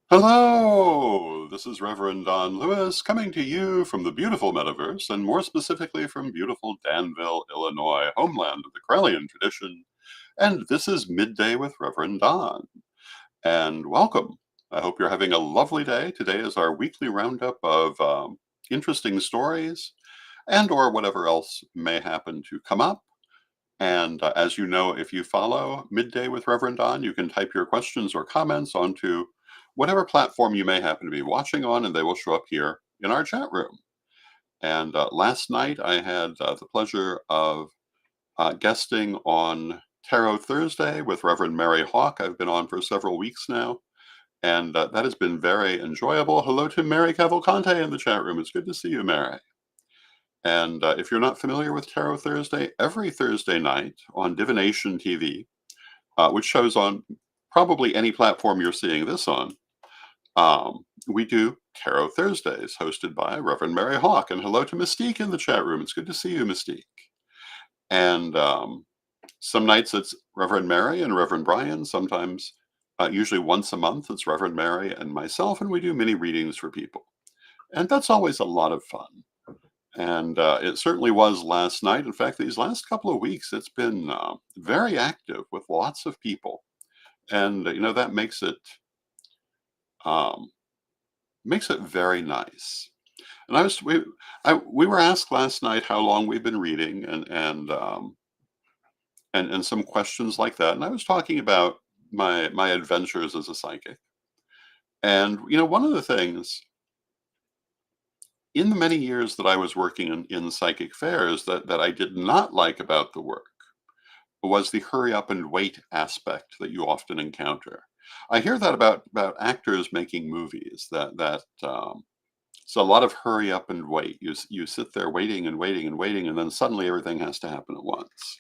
Hello, this is Reverend Don Lewis coming to you from the beautiful metaverse, and more specifically from beautiful Danville, Illinois, homeland of the Corellian tradition. And this is Midday with Reverend Don. And welcome. I hope you're having a lovely day. Today is our weekly roundup of interesting stories and or whatever else may happen to come up. And as you know, if you follow Midday with Reverend Don, you can type your questions or comments onto whatever platform you may happen to be watching on, and they will show up here in our chat room. And last night, I had the pleasure of guesting on Tarot Thursday with Reverend Mary Hawk. I've been on for several weeks now, and that has been very enjoyable. Hello to Mary Cavalcante in the chat room. It's good to see you, Mary. And if you're not familiar with Tarot Thursday, every Thursday night on Divination TV, which shows on probably any platform you're seeing this on, we do Tarot Thursdays, hosted by Reverend Mary Hawk. And hello to Mystique in the chat room. It's good to see you, Mystique. And some nights it's Reverend Mary and Reverend Brian. Sometimes, usually once a month, it's Reverend Mary and myself, and we do mini readings for people. And that's always a lot of fun. And it certainly was last night. In fact, these last couple of weeks, it's been very active with lots of people, and that um, makes it very nice. And we were asked last night how long we've been reading, and some questions like that. And I was talking about my adventures as a psychic, and one of the things in the many years that I was working in psychic fairs that I did not like about the work was the hurry up and wait aspect that you often encounter. I hear that about actors making movies that it's a lot of hurry up and wait. You sit there waiting and waiting and waiting, and then suddenly everything has to happen at once.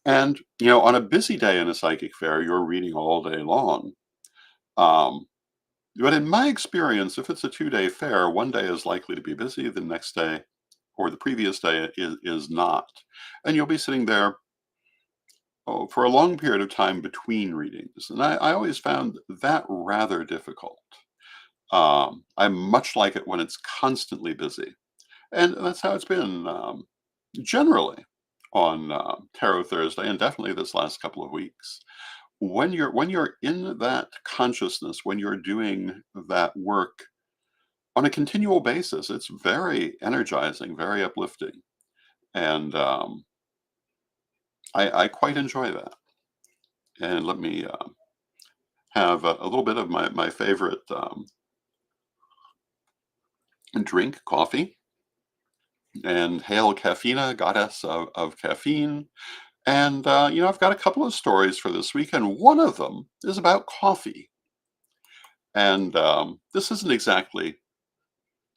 And on a busy day in a psychic fair, you're reading all day long. Um, but in my experience, if it's a 2-day fair, one day is likely to be busy, the next day or the previous day is not. And you'll be sitting there for a long period of time between readings. And I always found that rather difficult. I much like it when it's constantly busy. And that's how it's been generally on Tarot Thursday, and definitely this last couple of weeks. When you're in that consciousness, when you're doing that work on a continual basis, it's very energizing, very uplifting, and I quite enjoy that. And let me have a little bit of my favorite drink, coffee, and hail caffeina, goddess of caffeine. And I've got a couple of stories for this week, and one of them is about coffee. And this isn't exactly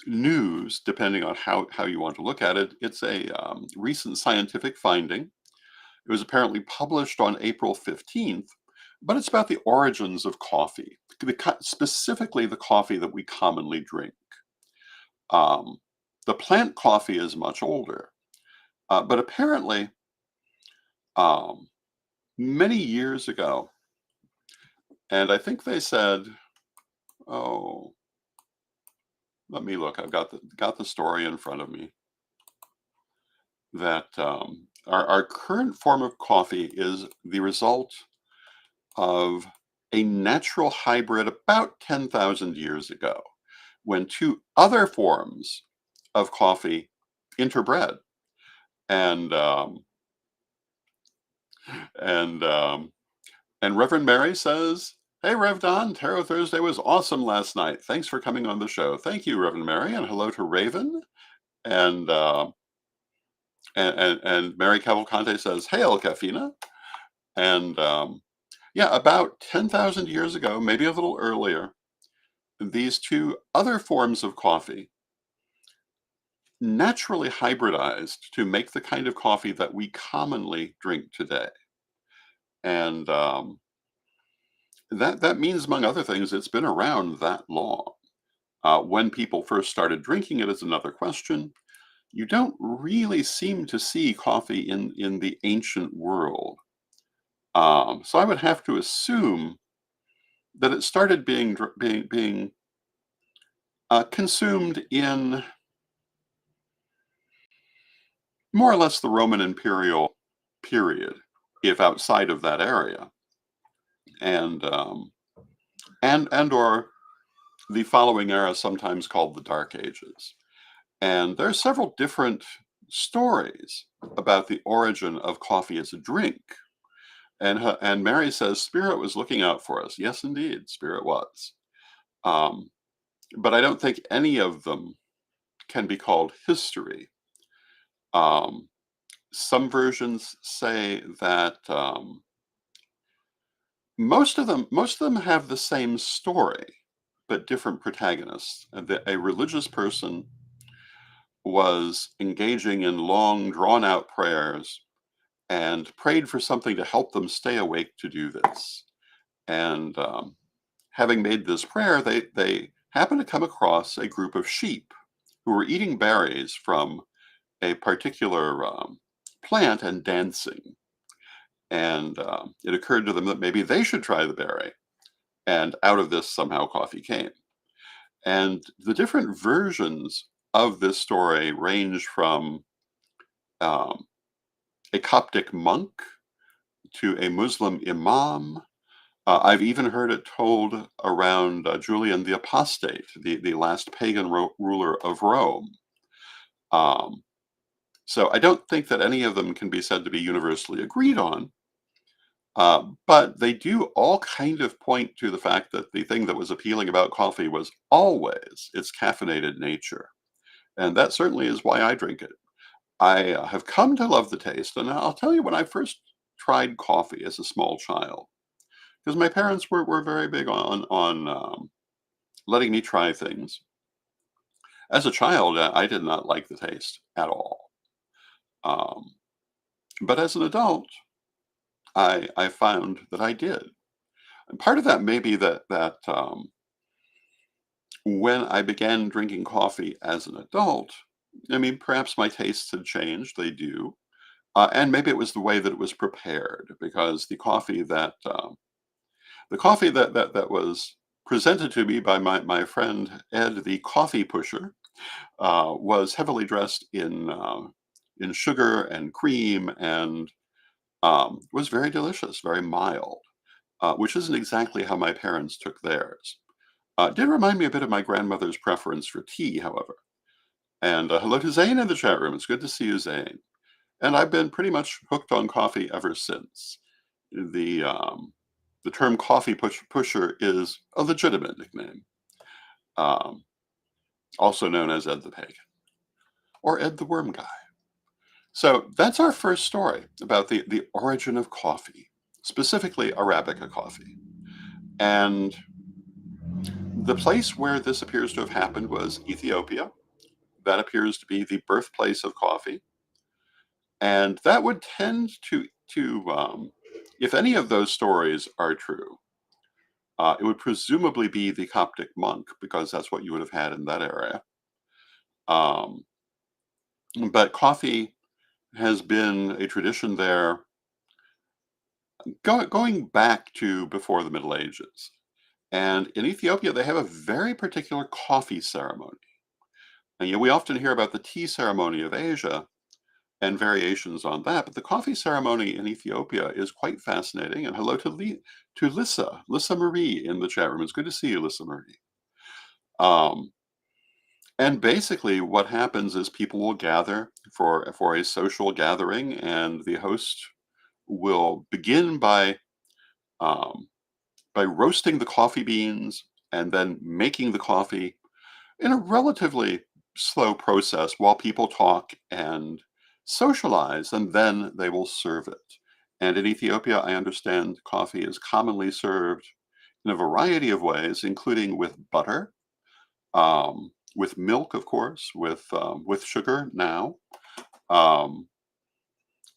news, depending on how you want to look at it. It's a recent scientific finding. It was apparently published on April 15th, but it's about the origins of coffee, specifically the coffee that we commonly drink. Um, the plant coffee is much older, but apparently, um, many years ago, and I think they said, oh, let me look. I've got the story in front of me. That our current form of coffee is the result of a natural hybrid about 10,000 years ago, when two other forms of coffee interbred. And and um, and Reverend Mary says, "Hey, Rev Don, Tarot Thursday was awesome last night. Thanks for coming on the show." Thank you, Reverend Mary, and hello to Raven. And and Mary Cavalcante says, "Hail, Caffeina." And yeah, about 10,000 years ago, maybe a little earlier, these two other forms of coffee naturally hybridized to make the kind of coffee that we commonly drink today. And that means, among other things, it's been around that long. When people first started drinking it is another question. You don't really seem to see coffee in the ancient world. So I would have to assume that it started being consumed in more or less the Roman imperial period, if outside of that area, and or the following era, sometimes called the Dark Ages. And there are several different stories about the origin of coffee as a drink. And Mary says Spirit was looking out for us. Yes, indeed, Spirit was. Um, but I don't think any of them can be called history. Um, some versions say that most of them have the same story, but different protagonists. And that a religious person was engaging in long, drawn-out prayers and prayed for something to help them stay awake to do this. And having made this prayer, they happened to come across a group of sheep who were eating berries from a particular plant and dancing. And it occurred to them that maybe they should try the berry. And out of this, somehow coffee came. And the different versions of this story range from um, a Coptic monk to a Muslim imam. I've even heard it told around Julian the Apostate, the last pagan ruler of Rome. Um, so I don't think that any of them can be said to be universally agreed on, but they do all kind of point to the fact that the thing that was appealing about coffee was always its caffeinated nature. And that certainly is why I drink it. I have come to love the taste, and I'll tell you when I first tried coffee as a small child, because my parents were very big on letting me try things. As a child, I did not like the taste at all. Um, but as an adult, I found that I did. And part of that may be that when I began drinking coffee as an adult, I mean, perhaps my tastes had changed. They do. And maybe it was the way that it was prepared, because the coffee that was presented to me by my friend Ed, the coffee pusher, was heavily dressed in sugar and cream, and was very delicious, very mild, which isn't exactly how my parents took theirs. It did remind me a bit of my grandmother's preference for tea, however. And hello to Zane in the chat room. It's good to see you, Zane. And I've been pretty much hooked on coffee ever since. The um, the term coffee pusher is a legitimate nickname, um, also known as Ed the Pagan or Ed the Worm Guy. So that's our first story about the origin of coffee, specifically Arabica coffee. And the place where this appears to have happened was Ethiopia. That appears to be the birthplace of coffee. And that would tend to if any of those stories are true, it would presumably be the Coptic monk, because that's what you would have had in that area. Um, but coffee has been a tradition there going back to before the Middle Ages. And in Ethiopia, they have a very particular coffee ceremony. And we often hear about the tea ceremony of Asia and variations on that, but the coffee ceremony in Ethiopia is quite fascinating. And hello to Lissa Marie in the chat room. It's good to see you, Lissa Marie. Um, and basically, what happens is people will gather for a social gathering, and the host will begin um, by roasting the coffee beans and then making the coffee in a relatively slow process while people talk and socialize, and then they will serve it. And in Ethiopia, I understand coffee is commonly served in a variety of ways, including with butter, with milk, of course, with sugar now, um,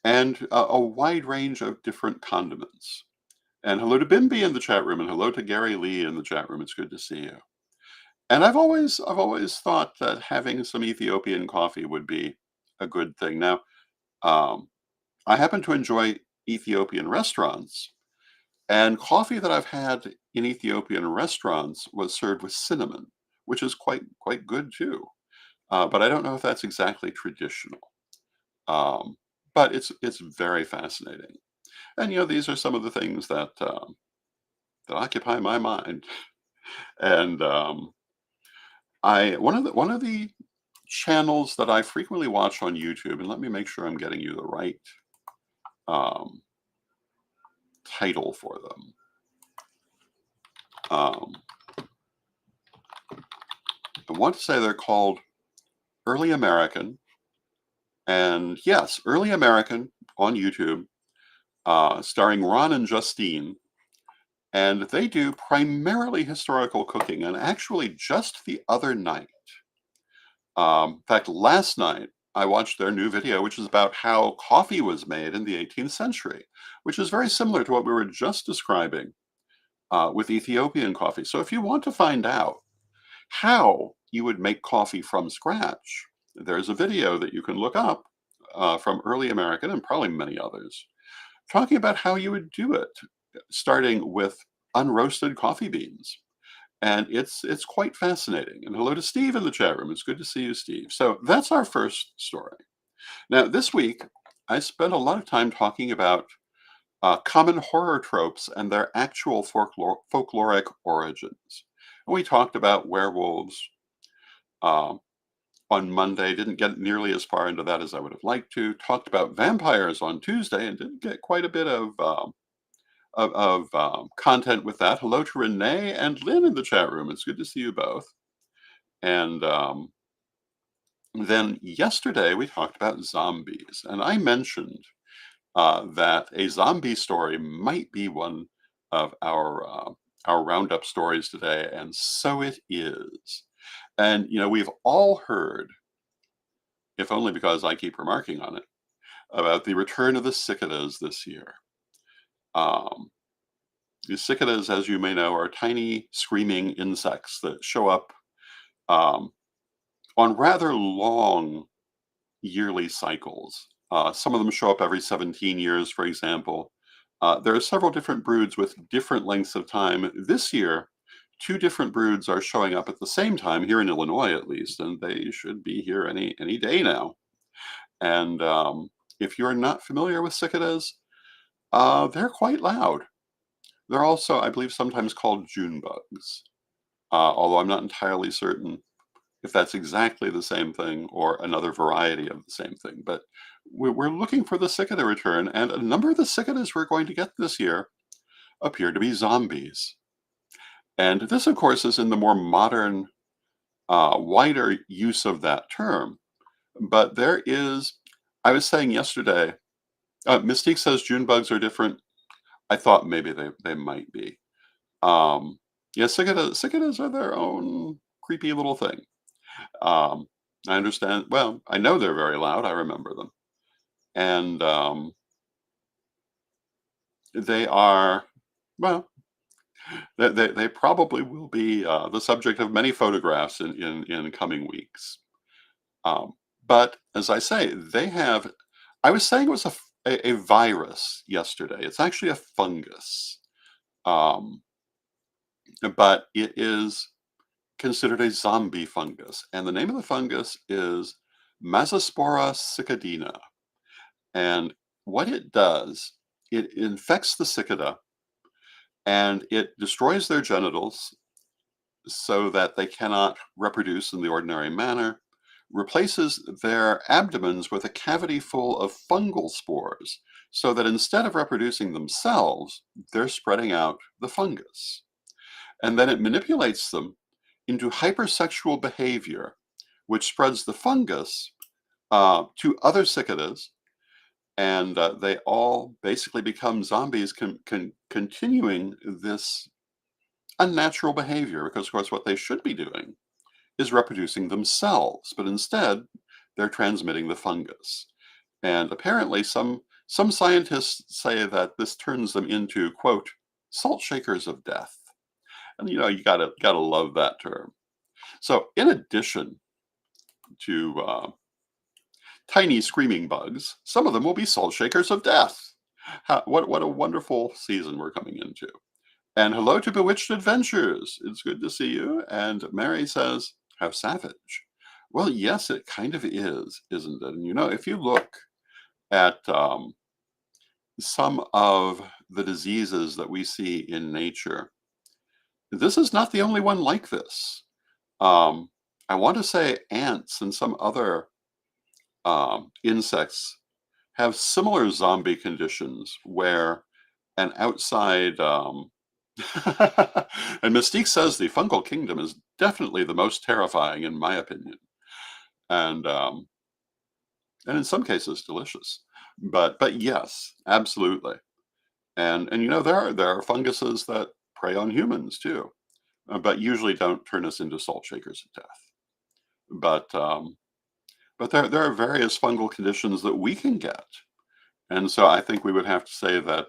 and a wide range of different condiments. And hello to Bimby in the chat room, and hello to Gary Lee in the chat room. It's good to see you. And I've always thought that having some Ethiopian coffee would be a good thing. Now, um, I happen to enjoy Ethiopian restaurants, And coffee that I've had in Ethiopian restaurants was served with cinnamon, which is quite good too. But I don't know if that's exactly traditional. Um, but it's very fascinating. And these are some of the things that occupy my mind. And I one of the channels that I frequently watch on YouTube, and let me make sure I'm getting you the right um, title for them. Um, I want to say they're called Early American, and yes, Early American on YouTube, starring Ron and Justine, and they do primarily historical cooking. And actually, just the other night, in fact, last night, I watched their new video, which is about how coffee was made in the 18th century, which is very similar to what we were just describing with Ethiopian coffee. So if you want to find out how you would make coffee from scratch, there's a video that you can look up from Early American and probably many others, talking about how you would do it, starting with unroasted coffee beans. And it's quite fascinating. And hello to Steve in the chat room. It's good to see you, Steve. So that's our first story. Now, this week, I spent a lot of time talking about common horror tropes and their actual folkloric origins. And we talked about werewolves uh, on Monday, didn't get nearly as far into that as I would have liked to. Talked about vampires on Tuesday and didn't get quite a bit of content with that. Hello to Renee and Lynn in the chat room. It's good to see you both. And then yesterday we talked about zombies, and I mentioned that a zombie story might be one of our Roundup stories today, and so it is. And we've all heard, if only because I keep remarking on it, about the return of the cicadas this year. Um, the cicadas, as you may know, are tiny screaming insects that show up um, on rather long yearly cycles. Some of them show up every 17 years, for example. There are several different broods with different lengths of time. This year, two different broods are showing up at the same time, here in Illinois at least, and they should be here any day now. And if you're not familiar with cicadas, they're quite loud. They're also, I believe, sometimes called June bugs, although I'm not entirely certain if that's exactly the same thing or another variety of the same thing. But we're looking for the cicada return, and a number of the cicadas we're going to get this year appear to be zombies. And this, of course, is in the more modern, wider use of that term. But there is, I was saying yesterday, Mystique says June bugs are different. I thought maybe they might be. Yeah, cicadas are their own creepy little thing. Um, I understand. Well, I know they're very loud. I remember them, and they are well. They probably will be the subject of many photographs in coming weeks. Um, but as I say, they have. I was saying it was a virus yesterday. It's actually a fungus, um, but it is considered a zombie fungus, and the name of the fungus is Mesospora cicadina. And what it does, it infects the cicada and it destroys their genitals so that they cannot reproduce in the ordinary manner, replaces their abdomens with a cavity full of fungal spores so that instead of reproducing themselves, they're spreading out the fungus. And then it manipulates them into hypersexual behavior, which spreads the fungus to other cicadas, and they all basically become zombies, continuing this unnatural behavior. Because, of course, what they should be doing is reproducing themselves, but instead they're transmitting the fungus. And apparently, some scientists say that this turns them into, quote, salt shakers of death. And you gotta love that term. So, in addition to tiny screaming bugs, some of them will be salt shakers of death. What a wonderful season we're coming into. And hello to Bewitched Adventures. It's good to see you. And Mary says, how savage. Well, yes, it kind of is, isn't it? And if you look at some of the diseases that we see in nature, this is not the only one like this. Um, I want to say ants and some other insects have similar zombie conditions where an outside and Mystique says the fungal kingdom is definitely the most terrifying in my opinion, and and in some cases delicious. But yes, absolutely. And there are funguses that prey on humans too, but usually don't turn us into salt shakers of death. But there are various fungal conditions that we can get, and so I think we would have to say that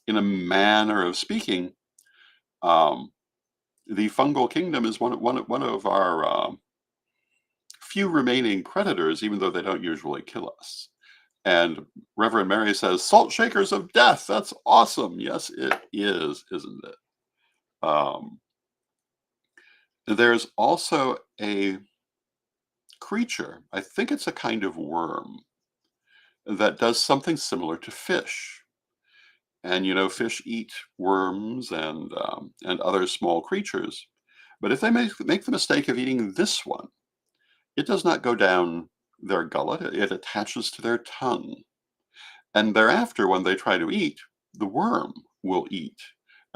in a manner of speaking, um, the fungal kingdom is one of our few remaining predators, even though they don't usually kill us. And Reverend Mary says, "Salt shakers of death. That's awesome." Yes, it is, isn't it? Um, there's also a creature. I think it's a kind of worm that does something similar to fish. And fish eat worms and other small creatures. But if they make the mistake of eating this one, it does not go down their gullet, it attaches to their tongue. And thereafter, when they try to eat, the worm will eat,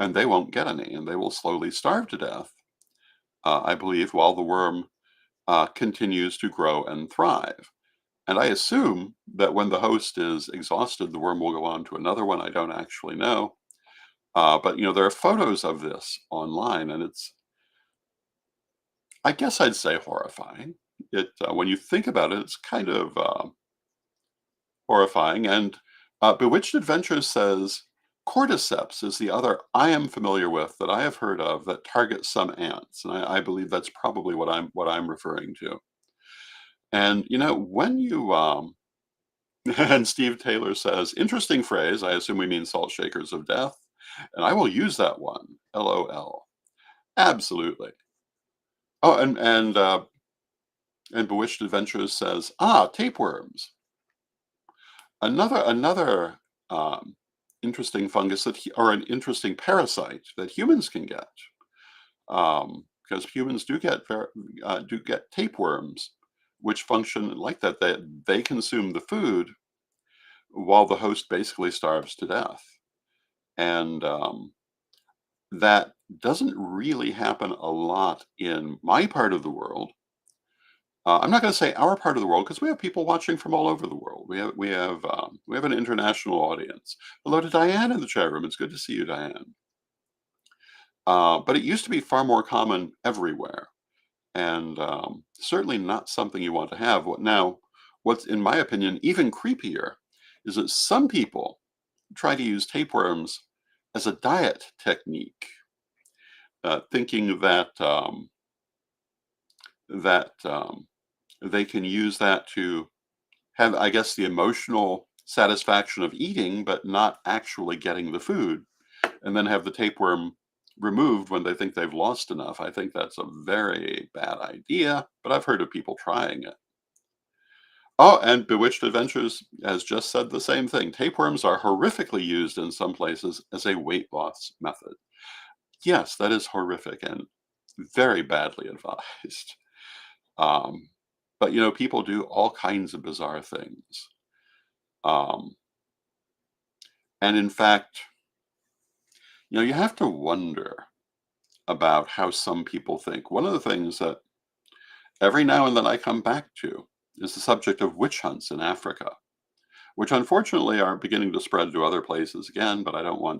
and they won't get any, and they will slowly starve to death, I believe, while the worm continues to grow and thrive. And I assume that when the host is exhausted, the worm will go on to another one. I don't actually know. But there are photos of this online, and I guess I'd say horrifying. When you think about it, it's kind of horrifying. And Bewitched Adventures says cordyceps is the other I am familiar with that I have heard of that targets some ants, and I believe that's probably what I'm referring to. And when you and Steve Taylor says interesting phrase. I assume we mean salt shakers of death, and I will use that one. LOL. Absolutely. Oh, and Bewitched Adventures says, tapeworms. Another interesting fungus or an interesting parasite that humans can get, because humans do get tapeworms, which function like that. They consume the food while the host basically starves to death, and that doesn't really happen a lot in my part of the world. I'm not going to say our part of the world because we have people watching from all over the world. We have an international audience. Hello to Diane in the chat room. It's good to see you, Diane. But it used to be far more common everywhere, and certainly not something you want to have. What's in my opinion even creepier is that some people try to use tapeworms as a diet technique, thinking that they can use that to have, I guess, the emotional satisfaction of eating, but not actually getting the food, and then have the tapeworm removed when they think they've lost enough. I think that's a very bad idea, but I've heard of people trying it. Oh, and Bewitched Adventures has just said the same thing. Tapeworms are horrifically used in some places as a weight loss method. Yes, that is horrific and very badly advised. Um, but people do all kinds of bizarre things. Um, and in fact, you have to wonder about how some people think. One of the things that every now and then I come back to is the subject of witch hunts in Africa, which unfortunately are beginning to spread to other places again, but I don't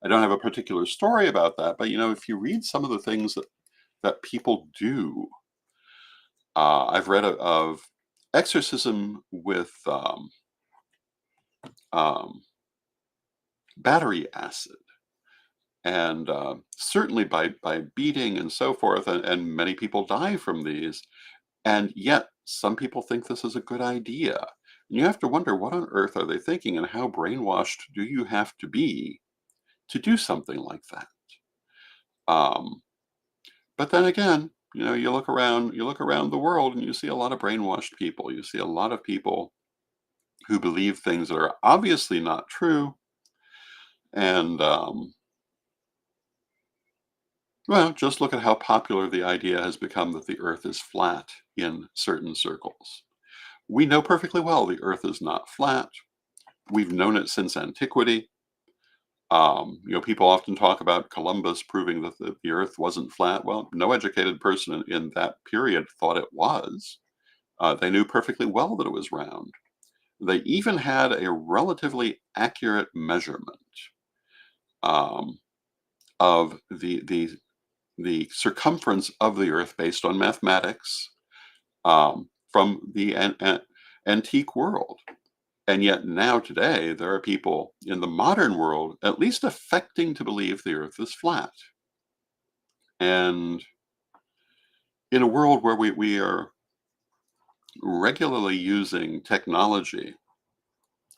have a particular story about that. But if you read some of the things that people do, I've read of exorcism with um, battery acid, and certainly by beating and so forth, and many people die from these, and yet some people think this is a good idea. And you have to wonder, what on earth are they thinking, and how brainwashed do you have to be to do something like that? Um, but then again, you look around the world and you see a lot of brainwashed people. You see a lot of people who believe things that are obviously not true. And, well, just look at how popular the idea has become that the earth is flat in certain circles. We know perfectly well the earth is not flat. We've known it since antiquity. People often talk about Columbus proving that the earth wasn't flat. Well, no educated person in that period thought it was. They knew perfectly well that it was round. They even had a relatively accurate measurement um, of the circumference of the Earth based on mathematics from the antique world. And yet now today, there are people in the modern world at least affecting to believe the Earth is flat. And in a world where we are regularly using technology,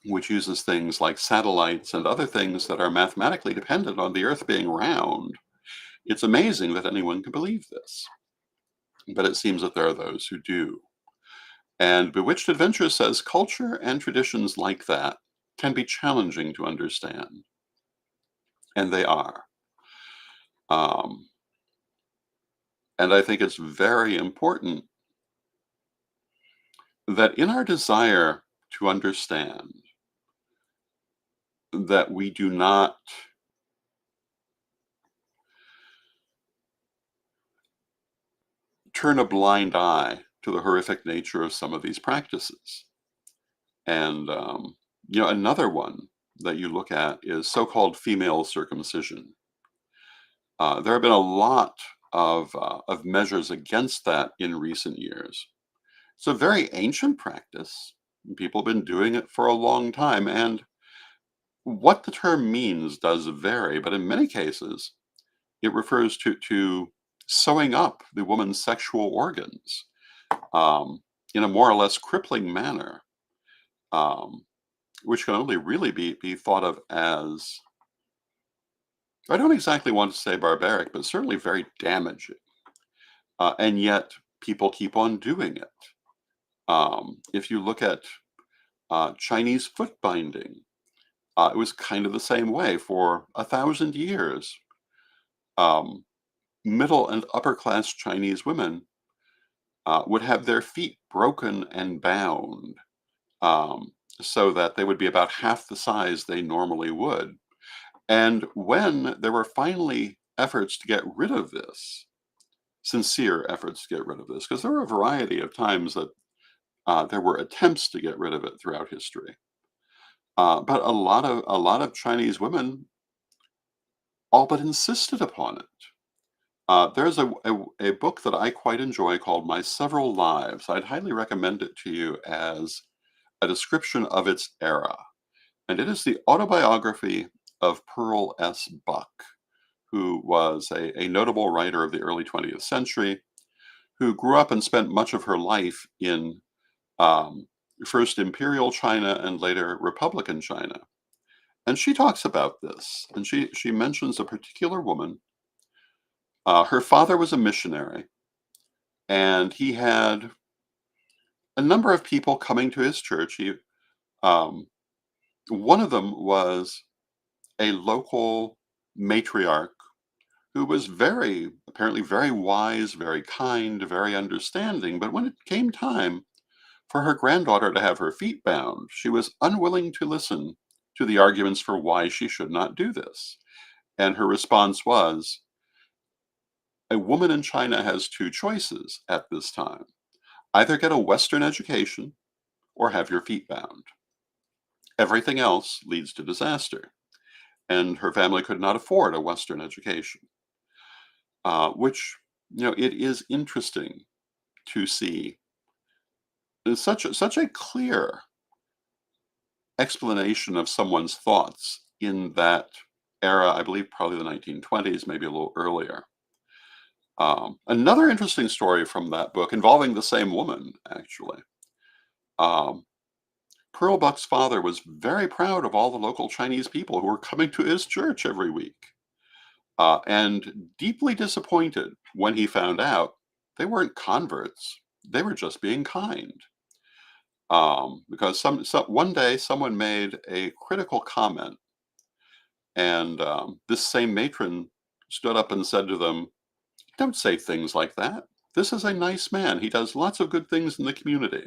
which uses things like satellites and other things that are mathematically dependent on the Earth being round, it's amazing that anyone can believe this. But it seems that there are those who do. And Bewitched Adventure says culture and traditions like that can be challenging to understand. And they are. Um, and I think it's very important that in our desire to understand, that we do not turn a blind eye to the horrific nature of some of these practices. And, another one that you look at is so-called female circumcision. There have been a lot of measures against that in recent years. It's a very ancient practice. People have been doing it for a long time, and what the term means does vary, but in many cases, it refers to sewing up the woman's sexual organs um, in a more or less crippling manner, um, which can only really be thought of as, I don't exactly want to say barbaric, but certainly very damaging. And yet, people keep on doing it. If you look at Chinese foot binding, it was kind of the same way for 1,000 years. Um, Middle and upper class Chinese women would have their feet broken and bound um, so that they would be about half the size they normally would. And when there were finally efforts to get rid of this, sincere efforts to get rid of this, because there were a variety of times that there were attempts to get rid of it throughout history. But a lot of Chinese women all but insisted upon it. There's a book that I quite enjoy called My Several Lives. I'd highly recommend it to you as a description of its era. And it is the autobiography of Pearl S. Buck, who was a notable writer of the early 20th century, who grew up and spent much of her life in um, first Imperial China and later Republican China. And she talks about this, and she mentions a particular woman. Her father was a missionary, and he had a number of people coming to his church. Um, One of them was a local matriarch who was apparently very wise, very kind, very understanding. But when it came time for her granddaughter to have her feet bound, she was unwilling to listen to the arguments for why she should not do this. And her response was, a woman in China has two choices at this time: either get a Western education or have your feet bound. Everything else leads to disaster. And her family could not afford a Western education, which, it is interesting to see such a clear explanation of someone's thoughts in that era. I believe probably the 1920s, maybe a little earlier. Another interesting story from that book involving the same woman, actually. Um, Pearlbuck's father was very proud of all the local Chinese people who were coming to his church every week, and deeply disappointed when he found out they weren't converts, they were just being kind. Because one day someone made a critical comment, and this same matron stood up and said to them, "Don't say things like that. This is a nice man. He does lots of good things in the community.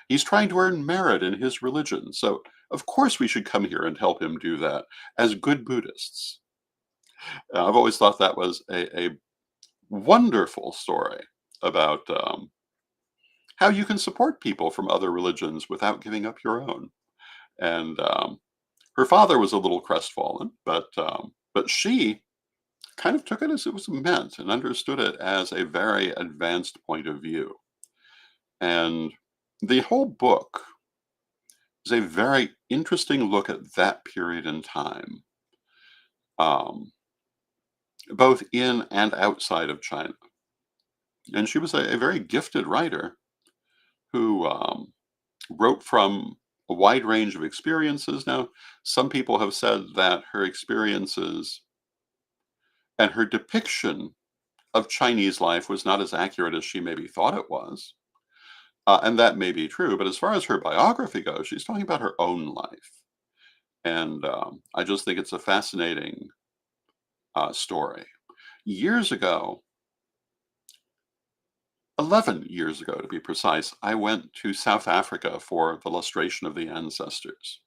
He's trying to earn merit in his religion. So, of course, we should come here and help him do that as good Buddhists." I've always thought that was a wonderful story about how you can support people from other religions without giving up your own. And her father was a little crestfallen, but she kind of took it as it was meant and understood it as a very advanced point of view. And the whole book is a very interesting look at that period in time, um, both in and outside of China. And she was a very gifted writer who wrote from a wide range of experiences. Now, some people have said that her experiences and her depiction of Chinese life was not as accurate as she maybe thought it was. And that may be true, but as far as her biography goes, she's talking about her own life. And I just think it's a fascinating story. Years ago, 11 years ago to be precise, I went to South Africa for the lustration of the ancestors.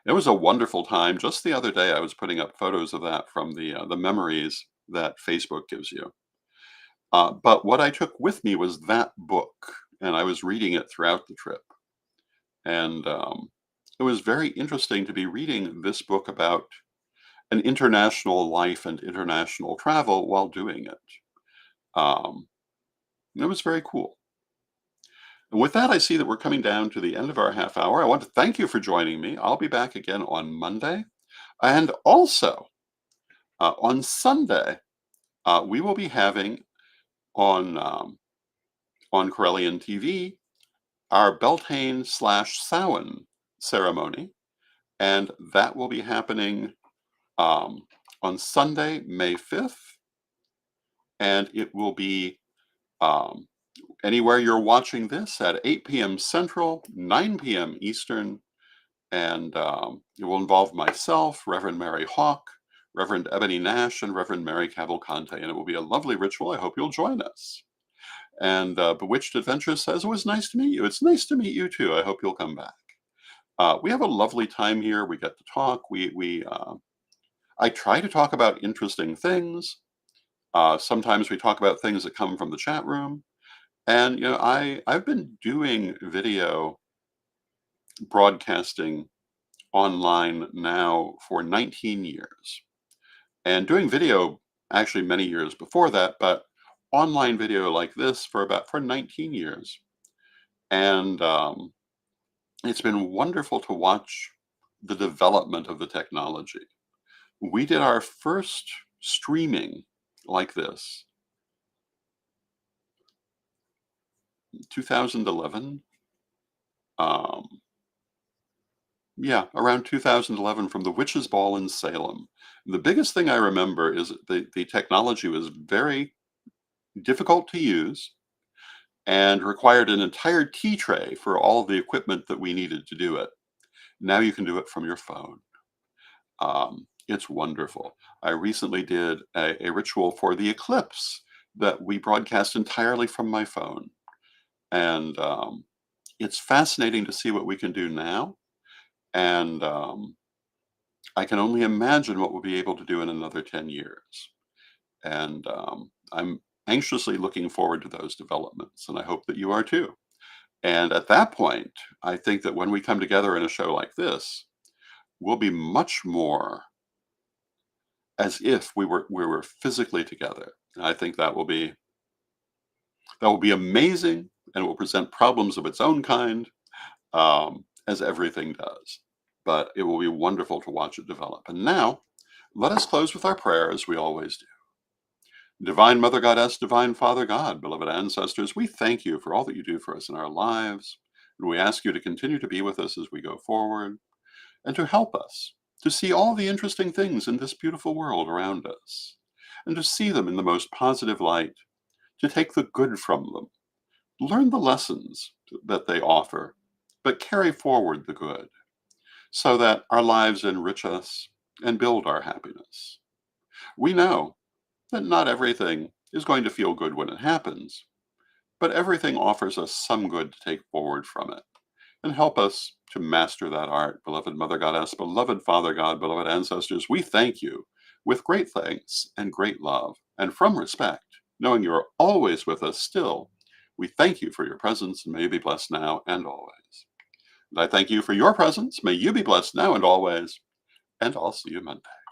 It was a wonderful time. Just the other day, I was putting up photos of that from the memories that Facebook gives you. But what I took with me was that book, and I was reading it throughout the trip. And it was very interesting to be reading this book about an international life and international travel while doing it. Um, it was very cool. And with that, I see that we're coming down to the end of our half hour. I want to thank you for joining me. I'll be back again on Monday. And also on Sunday, we will be having on on Corellian TV our Beltane slash Samhain ceremony, and that will be happening um, on Sunday, May 5th, and it will be um, anywhere you're watching this at 8 p.m. Central, 9 p.m. Eastern, and it will involve myself, Reverend Mary Hawk, Reverend Ebony Nash, and Reverend Mary Cavalcante, and it will be a lovely ritual. I hope you'll join us. And Bewitched Adventure says, "It was nice to meet you." It's nice to meet you too. I hope you'll come back. We have a lovely time here. We get to talk. I try to talk about interesting things. Sometimes we talk about things that come from the chat room. And I've been doing video broadcasting online now for 19 years, and doing video actually many years before that, but online video like this for 19 years. And it's been wonderful to watch the development of the technology. We did our first streaming like this 2011. Um, yeah, around 2011 from the Witches' Ball in Salem. The biggest thing I remember is the technology was very difficult to use and required an entire tea tray for all the equipment that we needed to do it. Now you can do it from your phone. It's wonderful. I recently did a ritual for the eclipse that we broadcast entirely from my phone. And it's fascinating to see what we can do now. And I can only imagine what we'll be able to do in another 10 years. And I'm anxiously looking forward to those developments. And I hope that you are too. And at that point, I think that when we come together in a show like this, we'll be much more as if we were physically together. And I think that will be amazing, and it will present problems of its own kind, as everything does. But it will be wonderful to watch it develop. And now, let us close with our prayer as we always do. Divine Mother Goddess, Divine Father God, beloved ancestors, we thank you for all that you do for us in our lives. And we ask you to continue to be with us as we go forward and to help us to see all the interesting things in this beautiful world around us and to see them in the most positive light, to take the good from them, learn the lessons that they offer, but carry forward the good so that our lives enrich us and build our happiness. We know that not everything is going to feel good when it happens, but everything offers us some good to take forward from it and help us to master that art. Beloved Mother Goddess, beloved Father God, beloved ancestors, we thank you with great thanks and great love and from respect, knowing you're always with us still. We thank you for your presence and may you be blessed now and always. And I thank you for your presence. May you be blessed now and always. And I'll see you Monday.